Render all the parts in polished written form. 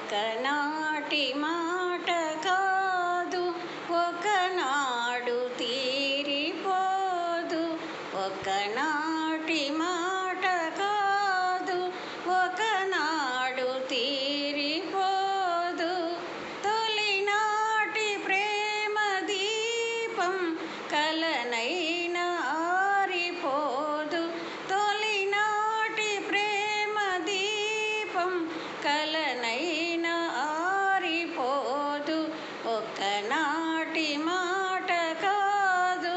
ఒకనాటి మాట కాదు, ఒకనాడు తీరిపోదు. ఒకనాటి మాట కాదు, ఒకనాడు తీరిపోదు. తొలినాటి ప్రేమ దీపం కలనైనా ఆరిపోదు. తొలినాటి ప్రేమ దీపం కలనైనా ఆరిపోదు. ఒకనాటి మాట కాదు,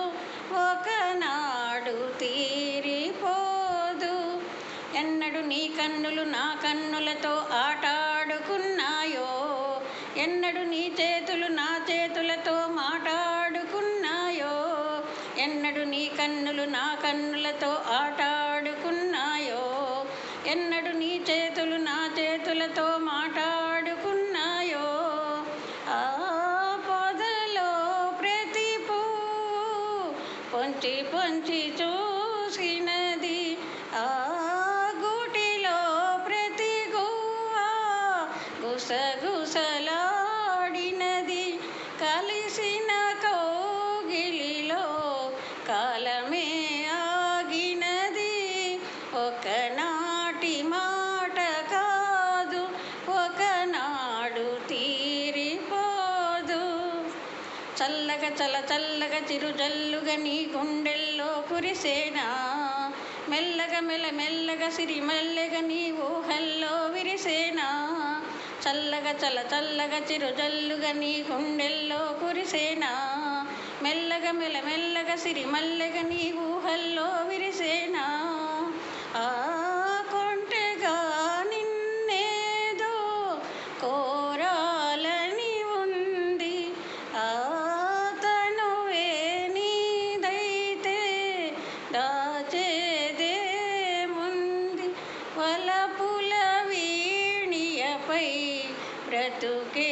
ఒకనాడు తీరిపోదు. ఎన్నడు నీ కన్నులు నా కన్నులతో ఆటాడుకున్నాయో, ఎన్నడు నీ చేతులు నా చేతులతో మాటాడుకున్నాయో, ఎన్నడు నీ కన్నులు నా కన్నులతో ఆటాడుకున్నాయో, ఎన్నడు నీ చేతులు నా చేతులతో మాటాడుకున్నాయో. ఆ పొదలో ప్రతి పువ్వు పొంచి పొంచి చూసినది, ఆ గూటిలో ప్రతి గువ్వ గుసగుసలాడినది. కలిసిన కౌగిలిలో కాలమే ఆగినది. ఒకనాటి మాట కాదు, ఒకనాడు తీరిపోదు. చల్లగా చల్లగా చిరుజల్లుగా నీ గుండెల్లో కురిసేనా, మెల్లగా మెల్లగా సిరిమెల్లగా నీ ఊహల్లో విరిసేనా. చల్లగా చల్లగా చిరుజల్లుగా నీ గుండెల్లో కురిసేనా, మెల్లగా మెల్లగా సిరిమల్లెగా నీ ఊహల్లో విరిసేనా. ఆ కొంటెగా నిన్నేదో కోరాలని ఉంది, ఆ తనువే నీదైతే దాచేదేముంది. వలపుల వీణియపై బ్రతుకే